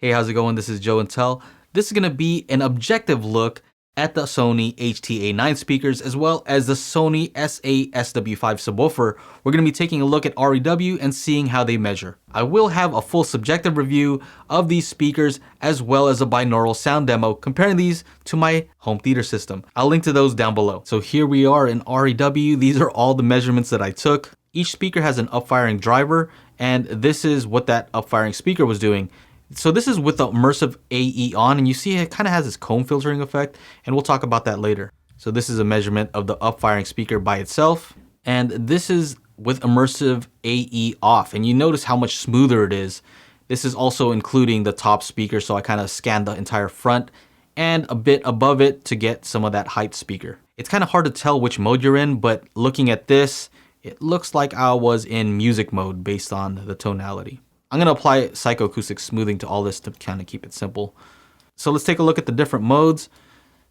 Hey, how's it going? This is Joe and Tell. This is going to be an objective look at the Sony HT-A9 speakers as well as the Sony SA-SW5 subwoofer. We're going to be taking a look at REW and seeing how they measure. I will have a full subjective review of these speakers as well as a binaural sound demo comparing these to my home theater system. I'll link to those down below. So here we are in REW. These are all the measurements that I took. Each speaker has an upfiring driver, and this is what that upfiring speaker was doing. So this is with the immersive AE on, and you see it kind of has this comb filtering effect, and we'll talk about that later. So this is a measurement of the upfiring speaker by itself, and this is with immersive AE off, and you notice how much smoother it is. This is also including the top speaker, so I kind of scanned the entire front and a bit above it to get some of that height speaker. It's kind of hard to tell which mode you're in, but looking at this, it looks like I was in music mode based on the tonality. I'm going to apply psychoacoustic smoothing to all this to kind of keep it simple. So let's take a look at the different modes.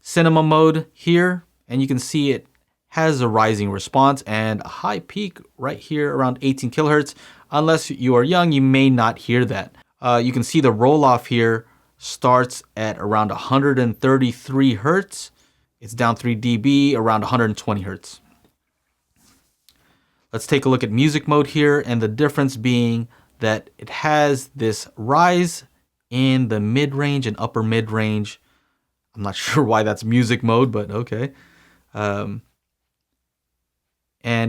Cinema mode here, and you can see it has a rising response and a high peak right here around 18 kilohertz. Unless you are young, you may not hear that. You can see the roll off here starts at around 133 hertz. It's down 3 dB, around 120 hertz. Let's take a look at music mode here, and the difference being that it has this rise in the mid-range and upper mid-range. I'm not sure why that's music mode, but okay. And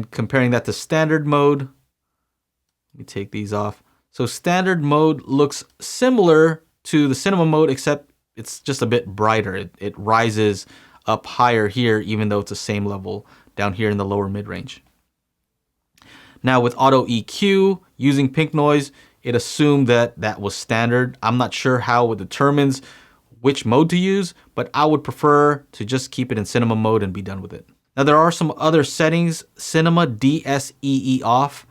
comparing that to standard mode, let me take these off. So standard mode looks similar to the cinema mode, except it's just a bit brighter. It rises up higher here, even though it's the same level down here in the lower mid-range. Now with auto EQ, using pink noise, it assumed that that was standard. I'm not sure how it determines which mode to use, but I would prefer to just keep it in cinema mode and be done with it. Now there are some other settings, cinema DSEE off.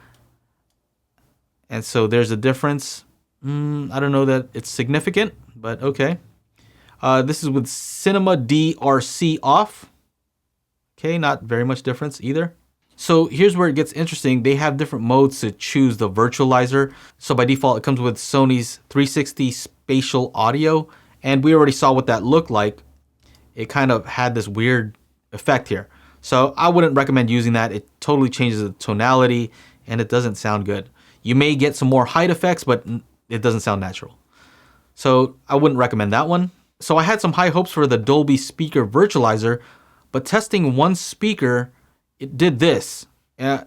And so there's a difference. I don't know that it's significant, but okay. This is with cinema DRC off. Okay, not very much difference either. So here's where it gets interesting. They have different modes to choose the virtualizer. So by default, it comes with Sony's 360 spatial audio. And we already saw what that looked like. It kind of had this weird effect here. So I wouldn't recommend using that. It totally changes the tonality and it doesn't sound good. You may get some more height effects, but it doesn't sound natural. So I wouldn't recommend that one. So I had some high hopes for the Dolby speaker virtualizer, but testing one speaker, it did this. I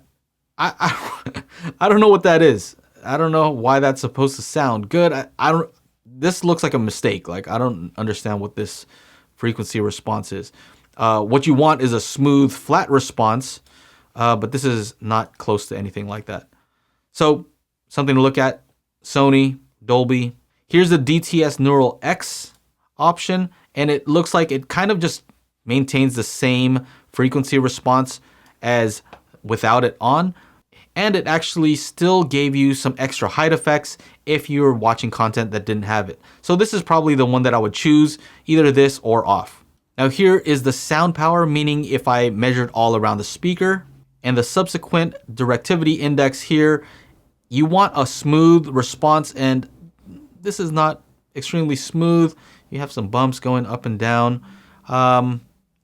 don't know what that is. I don't know why that's supposed to sound good. This looks like a mistake. Like, I don't understand what this frequency response is. What you want is a smooth, flat response, but this is not close to anything like that. So something to look at, Sony, Dolby. Here's the DTS Neural X option, and it looks like it kind of just maintains the same frequency response as without it on, and it actually still gave you some extra height effects if you were watching content that didn't have it. So this is probably the one that I would choose, either this or off. Now here is the sound power, meaning if I measured all around the speaker, and the subsequent directivity index here. You want a smooth response, and this is not extremely smooth. You have some bumps going up and down.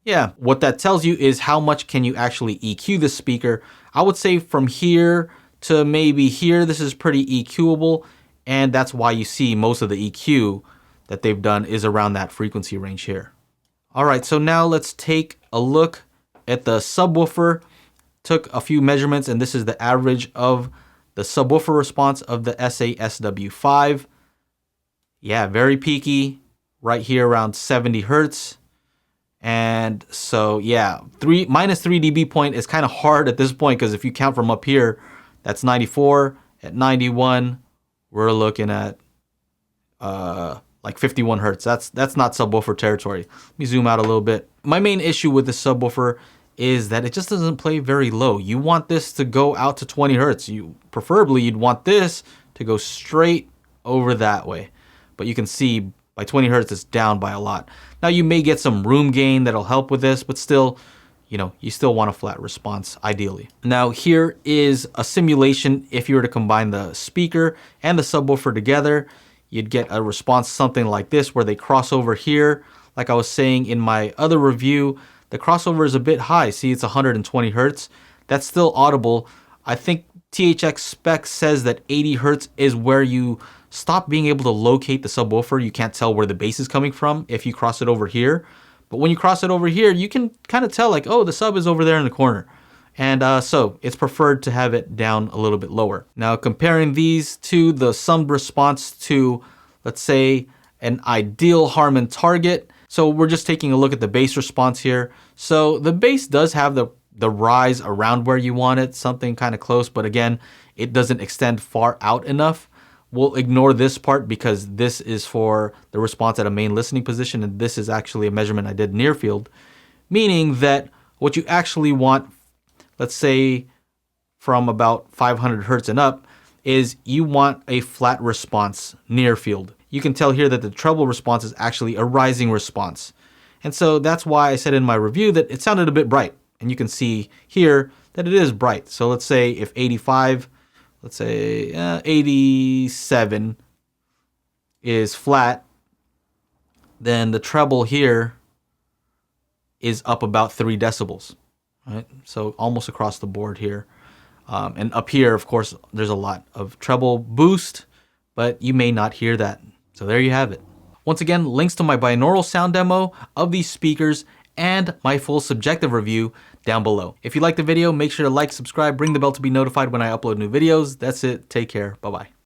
Yeah, what that tells you is how much can you actually EQ this speaker. I would say from here to maybe here, this is pretty EQable, and that's why you see most of the EQ that they've done is around that frequency range here. All right, so now let's take a look at the subwoofer. Took a few measurements, and this is the average of the subwoofer response of the SA-SW5. Yeah, very peaky, right here around 70 hertz. And so yeah, minus 3 dB point is kind of hard at this point, because if you count from up here, that's 94. At 91, we're looking at like 51 hertz. That's not subwoofer territory. Let me zoom out a little bit. My main issue with the subwoofer is that it just doesn't play very low. You want this to go out to 20 hertz. Preferably you'd want this to go straight over that way. But you can see by 20 hertz, it's down by a lot. Now you may get some room gain that'll help with this, but still, you still want a flat response ideally. Now here is a simulation if you were to combine the speaker and the subwoofer together. you'd get a response something like this where they cross over here. Like I was saying in my other review, the crossover is a bit high. See, it's 120 hertz. That's still audible. I think THX spec says that 80 hertz is where you stop being able to locate the subwoofer. You can't tell where the bass is coming from if you cross it over here. But when you cross it over here, you can kind of tell like, oh, the sub is over there in the corner. And so it's preferred to have it down a little bit lower. Now comparing these to the summed response to, let's say, an ideal Harman target. So we're just taking a look at the bass response here. So the bass does have the rise around where you want it, something kind of close, but again, it doesn't extend far out enough. We'll ignore this part because this is for the response at a main listening position, and this is actually a measurement I did near field, meaning that what you actually want, let's say from about 500 hertz and up, is you want a flat response near field. You can tell here that the treble response is actually a rising response. And so that's why I said in my review that it sounded a bit bright. And you can see here that it is bright. So let's say if 85, let's say 87 is flat, then the treble here is up about 3 decibels, right? So almost across the board here. And up here, of course, there's a lot of treble boost, but you may not hear that. So there you have it. Once again, links to my binaural sound demo of these speakers and my full subjective review down below. If you liked the video, make sure to like, subscribe, ring the bell to be notified when I upload new videos. That's it. Take care. Bye-bye.